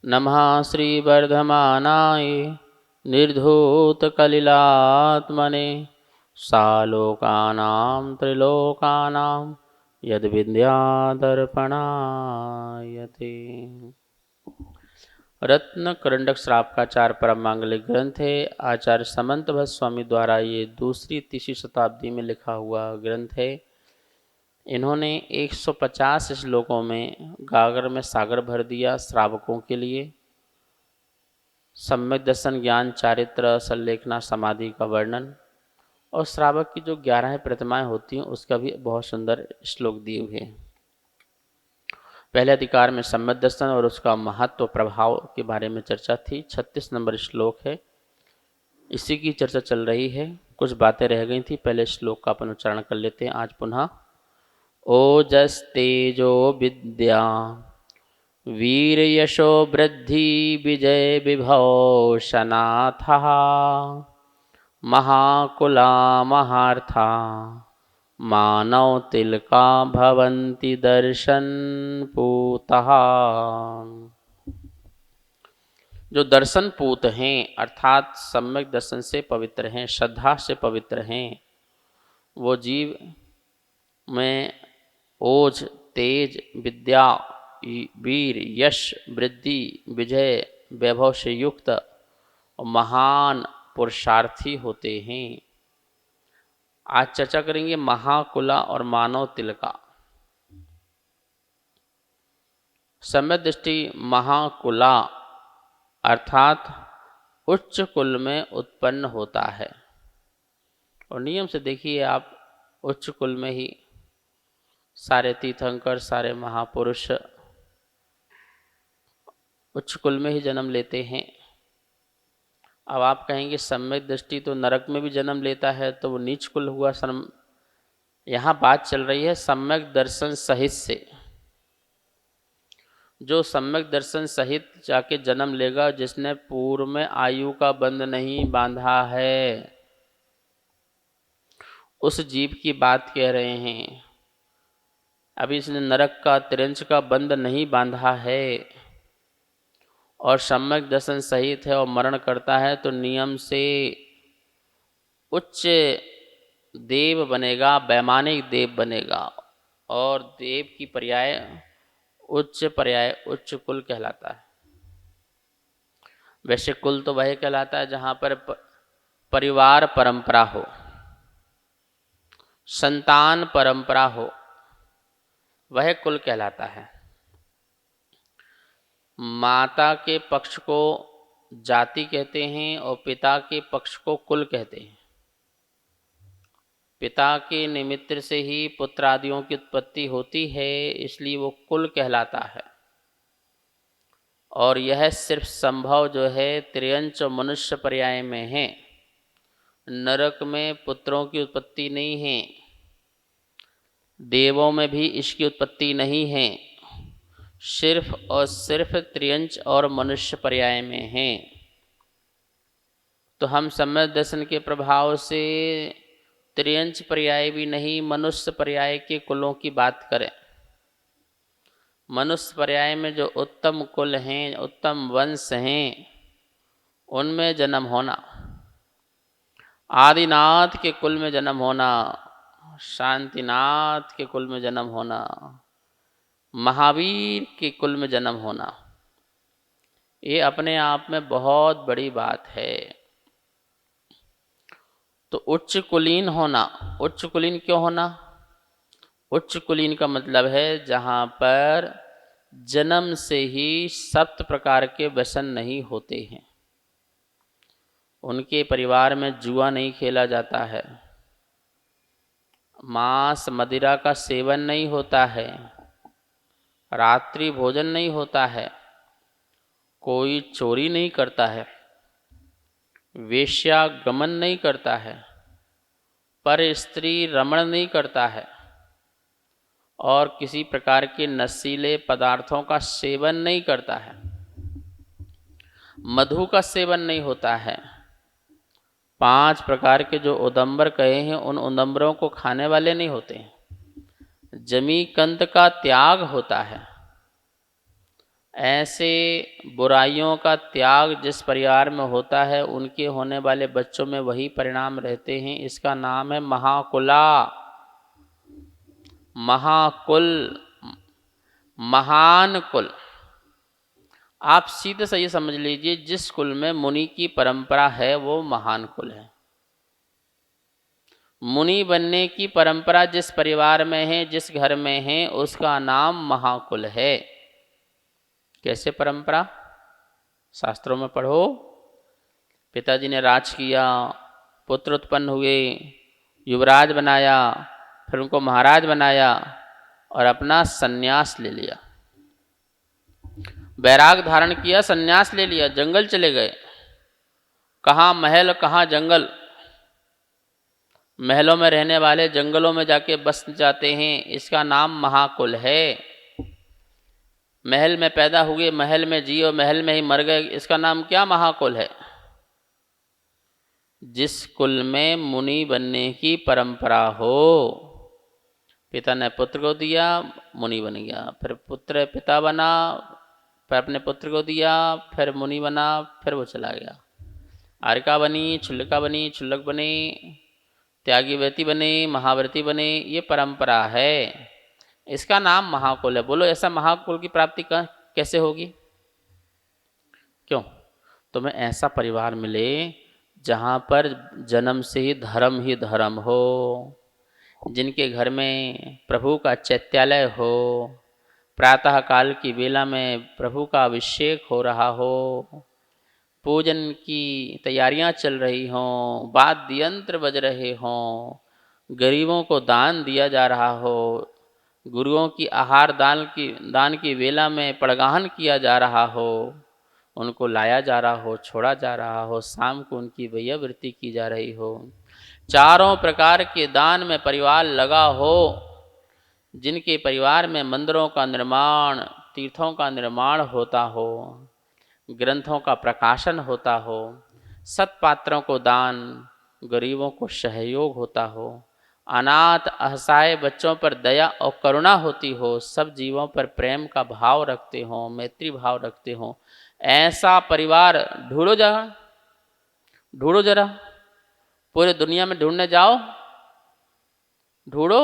नमः श्रीवर्धमानाय निर्धूतकलिलात्मने सालोकानां त्रिलोकानां यद्विद्यादर्पणायते। रत्न करंडक श्रावकाचार्य परम मांगलिक ग्रंथ है। आचार्य समंत भट्ट स्वामी द्वारा ये दूसरी तीसरी शताब्दी में लिखा हुआ ग्रंथ है। इन्होंने 150 श्लोकों में गागर में सागर भर दिया श्रावकों के लिए। सम्यक दर्शन, ज्ञान, चारित्र, सल्लेखना, समाधि का वर्णन और श्रावक की जो 11 प्रतिमाएं होती हैं उसका भी बहुत सुंदर श्लोक दिए हुए हैं। पहले अधिकार में सम्यक दर्शन और उसका महत्व प्रभाव के बारे में चर्चा थी। 36 नंबर श्लोक है, इसी की चर्चा चल रही है। कुछ बातें रह गई थी, पहले श्लोक का अपन उच्चारण कर लेते हैं आज पुनः। ओजस तेजो विद्या वीर यशो वृद्धि विजय विभव शनाथः महाकुला महार्था मानव तिलका भवन्ति दर्शन पूतः। जो दर्शन पूत हैं अर्थात सम्यक दर्शन से पवित्र हैं, श्रद्धा से पवित्र हैं, वो जीव में ओज, तेज, विद्या, वीर, यश, वृद्धि, विजय, वैभव से युक्त और महान पुरुषार्थी होते हैं। आज चर्चा करेंगे महाकुला और मानव तिलका। सम्यक दृष्टि महाकुला अर्थात उच्च कुल में उत्पन्न होता है। और नियम से देखिए आप, उच्च कुल में ही सारे तीर्थंकर, सारे महापुरुष उच्च कुल में ही जन्म लेते हैं। अब आप कहेंगे सम्यक दृष्टि तो नरक में भी जन्म लेता है, तो वो नीच कुल हुआ। यहाँ बात चल रही है सम्यक दर्शन सहित से। जो सम्यक दर्शन सहित जाके जन्म लेगा, जिसने पूर्व में आयु का बंध नहीं बांधा है, उस जीव की बात कह रहे हैं। अभी इसने नरक का, तिरंच का बंध नहीं बांधा है और सम्यक दर्शन सहित है और मरण करता है, तो नियम से उच्च देव बनेगा, वैमानिक देव बनेगा। और देव की पर्याय उच्च कुल कहलाता है। वैसे कुल तो वह कहलाता है जहाँ पर परिवार परंपरा हो, संतान परंपरा हो, वह कुल कहलाता है। माता के पक्ष को जाति कहते हैं और पिता के पक्ष को कुल कहते हैं। पिता के निमित्त से ही पुत्र आदियों की उत्पत्ति होती है, इसलिए वो कुल कहलाता है। और यह सिर्फ संभव जो है त्रियंच और मनुष्य पर्याय में है। नरक में पुत्रों की उत्पत्ति नहीं है, देवों में भी इसकी उत्पत्ति नहीं है, सिर्फ और सिर्फ त्रियंच और मनुष्य पर्याय में है। तो हम सम्यक दर्शन के प्रभाव से त्रियंच पर्याय भी नहीं, मनुष्य पर्याय के कुलों की बात करें। मनुष्य पर्याय में जो उत्तम कुल हैं, उत्तम वंश हैं, उनमें जन्म होना, आदिनाथ के कुल में जन्म होना, शांतिनाथ के कुल में जन्म होना, महावीर के कुल में जन्म होना, ये अपने आप में बहुत बड़ी बात है। तो उच्च कुलीन होना, उच्च कुलीन क्यों होना? उच्च कुलीन का मतलब है जहाँ पर जन्म से ही 7 प्रकार के व्यसन नहीं होते हैं। उनके परिवार में जुआ नहीं खेला जाता है, मांस मदिरा का सेवन नहीं होता है, रात्रि भोजन नहीं होता है, कोई चोरी नहीं करता है, वेश्यागमन नहीं करता है, पर स्त्री रमण नहीं करता है और किसी प्रकार के नशीले पदार्थों का सेवन नहीं करता है, मधु का सेवन नहीं होता है। 5 प्रकार के जो उदंबर कहे हैं, उन उदंबरों को खाने वाले नहीं होते हैं। जमी कंद का त्याग होता है। ऐसे बुराइयों का त्याग जिस परिवार में होता है उनके होने वाले बच्चों में वही परिणाम रहते हैं। इसका नाम है महाकुला। महाकुल, महान कुल। आप सीधे से ये समझ लीजिए, जिस कुल में मुनि की परंपरा है वो महान कुल है। मुनि बनने की परंपरा जिस परिवार में है, जिस घर में है, उसका नाम महाकुल है। कैसे परंपरा? शास्त्रों में पढ़ो। पिताजी ने राज किया, पुत्र उत्पन्न हुए, युवराज बनाया, फिर उनको महाराज बनाया और अपना सन्यास ले लिया। बैराग धारण किया, सन्यास ले लिया, जंगल चले गए। कहाँ महल कहाँ जंगल। महलों में रहने वाले जंगलों में जाके बस जाते हैं, इसका नाम महाकुल है। महल में पैदा हुए, महल में जियो, महल में ही मर गए, इसका नाम क्या महाकुल है? जिस कुल में मुनि बनने की परंपरा हो। पिता ने पुत्र को दिया, मुनि बन गया, फिर पुत्र पिता बना, फिर अपने पुत्र को दिया, फिर मुनि बना, फिर वो चला गया। आर्का बनी, क्षुल्लका बनी, क्षुल्लक बने, त्यागी व्रती बने, महाव्रती बने, ये परंपरा है। इसका नाम महाकुल है। बोलो ऐसा महाकुल की प्राप्ति कैसे होगी? क्यों? तुम्हें ऐसा परिवार मिले जहाँ पर जन्म से ही धर्म हो, जिनके घर में प्रभु का चैत्यालय हो, प्रातः काल की वेला में प्रभु का अभिषेक हो रहा हो, पूजन की तैयारियां चल रही हों, वाद्य यंत्र बज रहे हों, गरीबों को दान दिया जा रहा हो, गुरुओं की आहार दान की वेला में पड़गाहन किया जा रहा हो, उनको लाया जा रहा हो, छोड़ा जा रहा हो, शाम को उनकी वैयावृत्ति की जा रही हो, चारों प्रकार के दान में परिवार लगा हो, जिनके परिवार में मंदिरों का निर्माण, तीर्थों का निर्माण होता हो, ग्रंथों का प्रकाशन होता हो, सत्पात्रों को दान, गरीबों को सहयोग होता हो, अनाथ असहाय बच्चों पर दया और करुणा होती हो, सब जीवों पर प्रेम का भाव रखते हो, मैत्री भाव रखते हो, ऐसा परिवार ढूंढो जरा, ढूंढो जरा, पूरे दुनिया में ढूंढने जाओ, ढूंढो,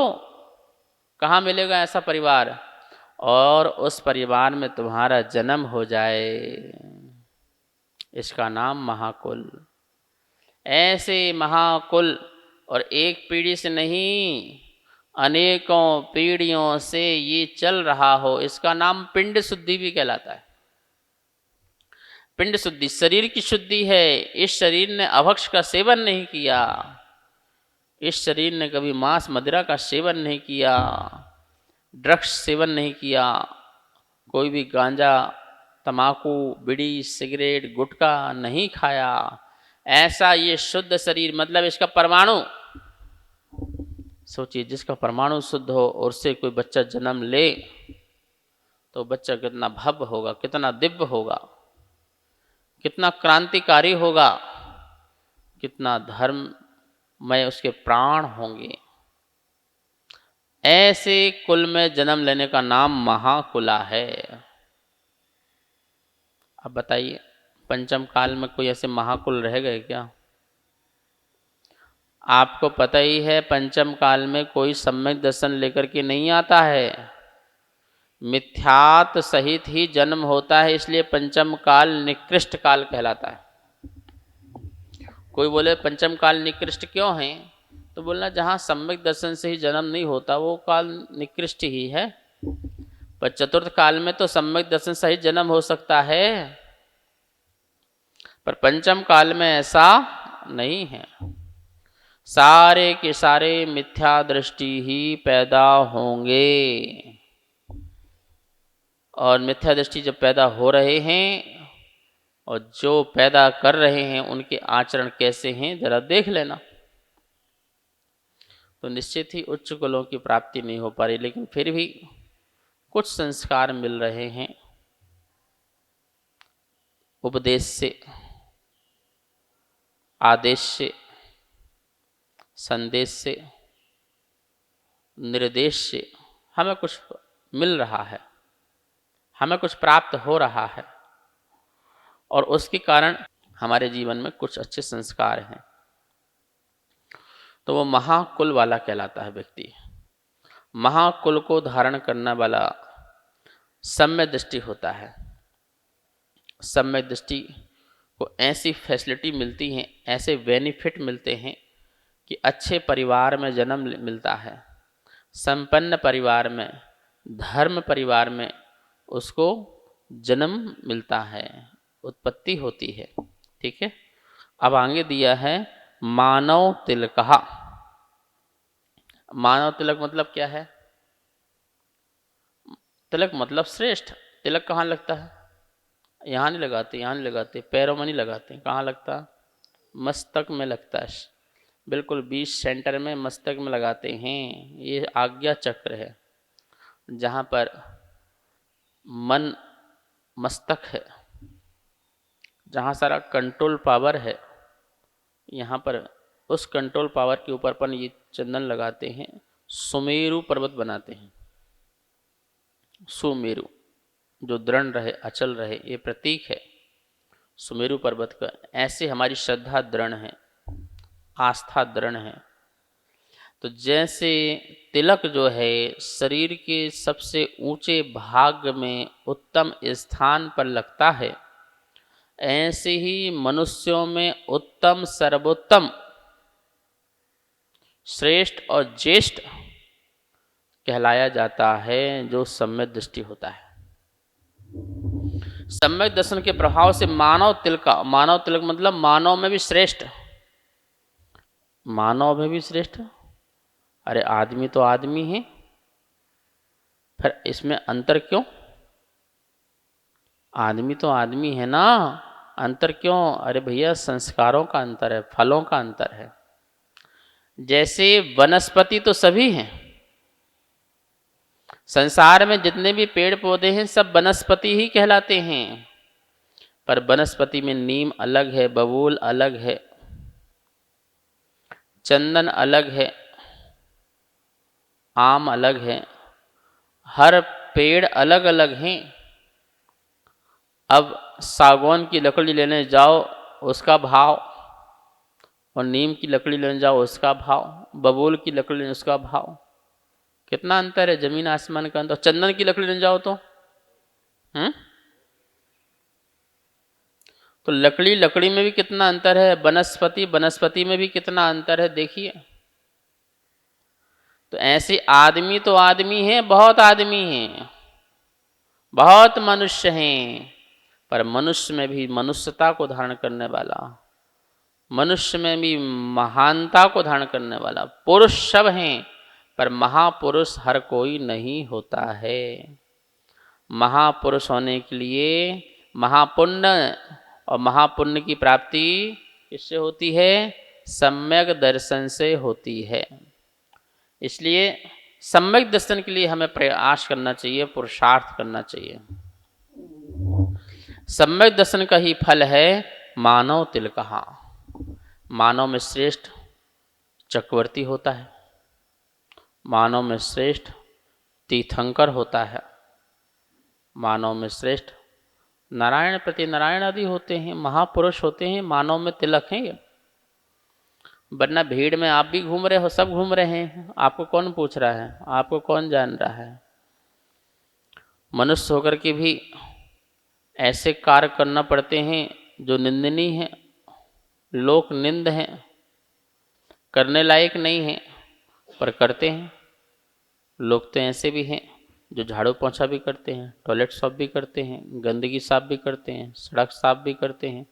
कहाँ मिलेगा ऐसा परिवार? और उस परिवार में तुम्हारा जन्म हो जाए, इसका नाम महाकुल। ऐसे महाकुल, और एक पीढ़ी से नहीं, अनेकों पीढ़ियों से ये चल रहा हो, इसका नाम पिंड शुद्धि भी कहलाता है। पिंड शुद्धि शरीर की शुद्धि है। इस शरीर ने अभक्ष का सेवन नहीं किया, इस शरीर ने कभी मांस मदिरा का सेवन नहीं किया, ड्रग्स सेवन नहीं किया, कोई भी गांजा, तमाकू, बीड़ी, सिगरेट, गुटखा नहीं खाया। ऐसा ये शुद्ध शरीर, मतलब इसका परमाणु, सोचिए जिसका परमाणु शुद्ध हो और उससे कोई बच्चा जन्म ले तो बच्चा कितना भव्य होगा, कितना दिव्य होगा, कितना क्रांतिकारी होगा, कितना धर्ममय उसके प्राण होंगे। ऐसे कुल में जन्म लेने का नाम महाकुला है। अब बताइए, पंचम काल में कोई ऐसे महाकुल रह गए क्या? आपको पता ही है, पंचम काल में कोई सम्यक दर्शन लेकर के नहीं आता है, मिथ्यात सहित ही जन्म होता है, इसलिए पंचम काल निकृष्ट काल कहलाता है। कोई बोले पंचम काल निकृष्ट क्यों है, तो बोलना जहाँ सम्यक दर्शन से ही जन्म नहीं होता वो काल निकृष्ट ही है। पर चतुर्थ काल में तो सम्यक दर्शन से ही जन्म हो सकता है, पर पंचम काल में ऐसा नहीं है। सारे के सारे मिथ्या दृष्टि ही पैदा होंगे, और मिथ्या दृष्टि जब पैदा हो रहे हैं और जो पैदा कर रहे हैं उनके आचरण कैसे हैं जरा देख लेना, तो निश्चित ही उच्च कुलों की प्राप्ति नहीं हो पा रही। लेकिन फिर भी कुछ संस्कार मिल रहे हैं उपदेश से, आदेश से, संदेश से, निर्देश से हमें कुछ मिल रहा है। हमें कुछ प्राप्त हो रहा है और उसके कारण हमारे जीवन में कुछ अच्छे संस्कार हैं, तो वो महाकुल वाला कहलाता है व्यक्ति। महाकुल को धारण करने वाला सम्यक दृष्टि होता है। सम्यक दृष्टि को ऐसी फैसिलिटी मिलती हैं, ऐसे बेनिफिट मिलते हैं कि अच्छे परिवार में जन्म मिलता है, संपन्न परिवार में, धर्म परिवार में उसको जन्म मिलता है, उत्पत्ति होती है। ठीक है। अब आगे दिया है मानव तिलकहा। मानव तिलक मतलब क्या है? तिलक मतलब श्रेष्ठ। तिलक कहाँ लगता है? यहाँ नहीं लगाते, यहाँ नहीं लगाते, पैरों में नहीं लगाते। कहाँ लगता? मस्तक में लगता है, बिल्कुल बीच सेंटर में मस्तक में लगाते हैं। ये आज्ञा चक्र है, जहाँ पर मन मस्तक है, जहाँ सारा कंट्रोल पावर है, यहाँ पर उस कंट्रोल पावर के ऊपर अपन ये चंदन लगाते हैं, सुमेरु पर्वत बनाते हैं। सुमेरु जो दृढ़ रहे, अचल रहे, ये प्रतीक है सुमेरु पर्वत का। ऐसे हमारी श्रद्धा दृढ़ है, आस्था दृढ़ है। तो जैसे तिलक जो है शरीर के सबसे ऊंचे भाग में उत्तम स्थान पर लगता है, ऐसे ही मनुष्यों में उत्तम, सर्वोत्तम, श्रेष्ठ और ज्येष्ठ कहलाया जाता है जो सम्यक दृष्टि होता है। सम्यक दर्शन के प्रभाव से मानव तिलक मतलब मानव में भी श्रेष्ठ। मानव में भी श्रेष्ठ, अरे आदमी तो आदमी है, फिर इसमें अंतर क्यों? आदमी तो आदमी है ना, अंतर क्यों? अरे भैया संस्कारों का अंतर है, फलों का अंतर है। जैसे वनस्पति तो सभी हैं, संसार में जितने भी पेड़ पौधे हैं सब वनस्पति ही कहलाते हैं, पर वनस्पति में नीम अलग है, बबूल अलग है, चंदन अलग है, आम अलग है, हर पेड़ अलग अलग हैं। अब सागौन की लकड़ी लेने जाओ उसका भाव, और नीम की लकड़ी लेने जाओ उसका भाव, बबूल की लकड़ी लेने उसका भाव, कितना अंतर है, जमीन आसमान का अंतर। चंदन की लकड़ी लेने जाओ तो लकड़ी में भी कितना अंतर है, वनस्पति में भी कितना अंतर है, देखिए। तो ऐसे आदमी तो आदमी हैं, बहुत आदमी हैं, बहुत मनुष्य हैं, पर मनुष्य में भी मनुष्यता को धारण करने वाला, मनुष्य में भी महानता को धारण करने वाला पुरुष सब हैं, पर महापुरुष हर कोई नहीं होता है। महापुरुष होने के लिए महापुण्य, और महापुण्य की प्राप्ति किससे होती है? सम्यक दर्शन से होती है। इसलिए सम्यक दर्शन के लिए हमें प्रयास करना चाहिए, पुरुषार्थ करना चाहिए। सम्यक दर्शन का ही फल है मानव तिलकहा। मानव में श्रेष्ठ चक्रवर्ती होता है, मानव में श्रेष्ठ तीर्थंकर होता है, मानव में श्रेष्ठ नारायण प्रति नारायण आदि होते हैं, महापुरुष होते हैं। मानव में तिलक हैं ये, वरना भीड़ में आप भी घूम रहे हो, सब घूम रहे हैं, आपको कौन पूछ रहा है, आपको कौन जान रहा है? मनुष्य होकर के भी ऐसे कार्य करना पड़ते हैं जो निंदनीय हैं, लोक निंद हैं, करने लायक नहीं हैं, पर करते हैं। लोग तो ऐसे भी हैं जो झाड़ू पोंछा भी करते हैं, टॉयलेट साफ भी करते हैं, गंदगी साफ भी करते हैं, सड़क साफ भी करते हैं,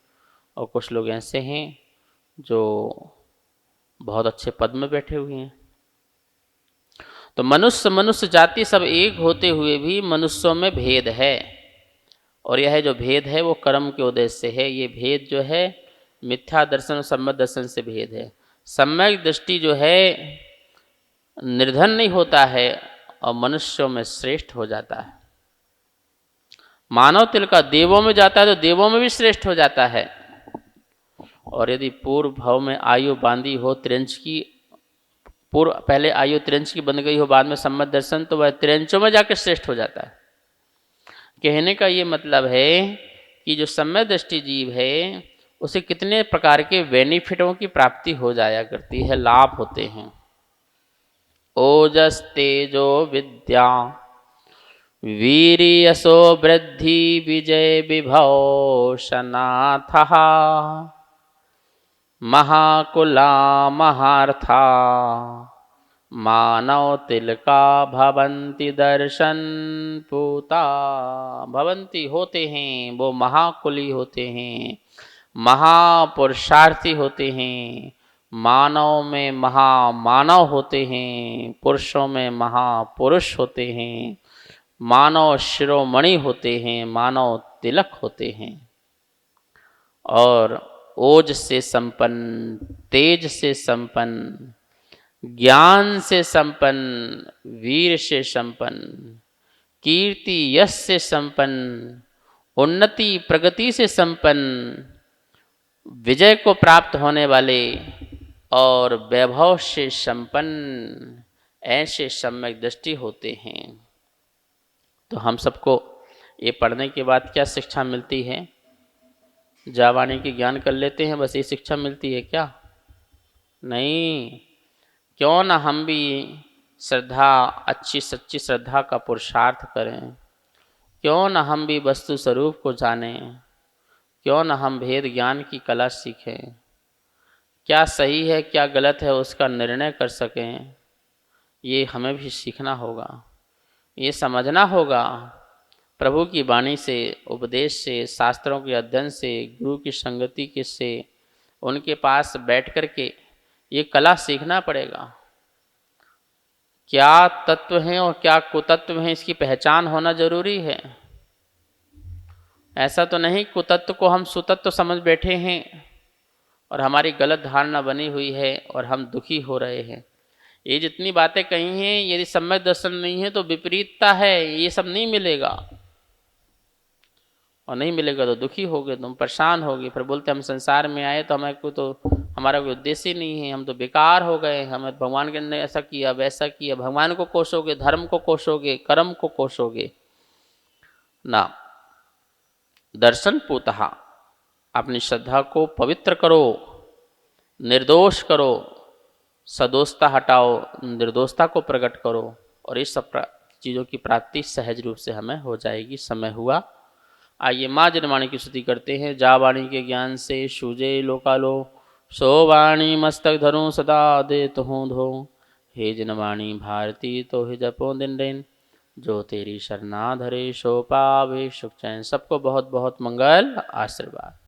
और कुछ लोग ऐसे हैं जो बहुत अच्छे पद में बैठे हुए हैं। तो मनुष्य जाति सब एक होते हुए भी मनुष्यों में भेद है, और यह जो भेद है वो कर्म के उद्देश्य से है। ये भेद जो है मिथ्या दर्शन और सम्यक दर्शन से भेद है। सम्यक दृष्टि जो है निर्धन नहीं होता है और मनुष्यों में श्रेष्ठ हो जाता है। मानव तिलक देवों में जाता है तो देवों में भी श्रेष्ठ हो जाता है। और यदि पूर्व भाव में आयु बांधी हो त्रिंच की, पूर्व पहले आयु त्रिंच की बंध गई हो, बाद में सम्यक दर्शन, तो वह त्रिंचों में जाकर श्रेष्ठ हो जाता है। कहने का ये मतलब है कि जो सम्यक दृष्टि जीव है उसे कितने प्रकार के बेनिफिटों की प्राप्ति हो जाया करती है, लाभ होते हैं। ओजस तेजो विद्या वीर्यसो वृद्धि विजय विभव सनाथः महाकुला महार्था मानव तिलका भवन्ति दर्शन पूता। भवन्ति होते हैं, वो महाकुली होते हैं, महापुरुषार्थी होते हैं, मानव में महामानव होते हैं, पुरुषों में महापुरुष होते हैं, मानव शिरोमणि होते हैं, मानव तिलक होते हैं। और ओज से संपन्न, तेज से संपन्न, ज्ञान से संपन्न, वीर से संपन्न, कीर्ति यश से संपन्न, उन्नति प्रगति से संपन्न, विजय को प्राप्त होने वाले और वैभव से संपन्न ऐसे सम्यक दृष्टि होते हैं। तो हम सबको ये पढ़ने के बाद क्या शिक्षा मिलती है? जावाणी की ज्ञान कर लेते हैं, बस ये शिक्षा मिलती है क्या? नहीं, क्यों ना हम भी श्रद्धा, अच्छी सच्ची श्रद्धा का पुरुषार्थ करें, क्यों ना हम भी वस्तु स्वरूप को जानें, क्यों ना हम भेद ज्ञान की कला सीखें, क्या सही है क्या गलत है उसका निर्णय कर सकें। ये हमें भी सीखना होगा, ये समझना होगा। प्रभु की वाणी से, उपदेश से, शास्त्रों के अध्ययन से, गुरु की संगति के से, उनके पास बैठ कर के ये कला सीखना पड़ेगा। क्या तत्व हैं और क्या कुतत्व हैं इसकी पहचान होना जरूरी है। ऐसा तो नहीं कुतत्व को हम सुतत्व समझ बैठे हैं और हमारी गलत धारणा बनी हुई है और हम दुखी हो रहे हैं। ये जितनी बातें कही हैं, यदि सम्यक दर्शन नहीं है तो विपरीतता है, ये सब नहीं मिलेगा। और नहीं मिलेगा तो दुखी होगे, तुम परेशान होगे, फिर बोलते हम संसार में आए तो हमें कोई, तो हमारा कोई उद्देश्य ही नहीं है, हम तो बेकार हो गए, हमें भगवान के ने ऐसा किया वैसा किया। भगवान को कोसोगे, धर्म को कोसोगे, कर्म को कोसोगे ना। दर्शन पूतः, अपनी श्रद्धा को पवित्र करो, निर्दोष करो, सदोषता हटाओ, निर्दोषता को प्रकट करो और इस सब चीज़ों की प्राप्ति सहज रूप से हमें हो जाएगी। समय हुआ, आइए माँ जनवाणी की स्तुति करते हैं। जा वाणी के ज्ञान से सूजे लोकालो, सो वाणी मस्तक धरूं सदा दे तो हूँ धो। हे जनवाणी भारती तो ही जपो दिन दिन, जो तेरी शरणा धरे सो पावे सुख चैन। सबको बहुत बहुत मंगल आशीर्वाद।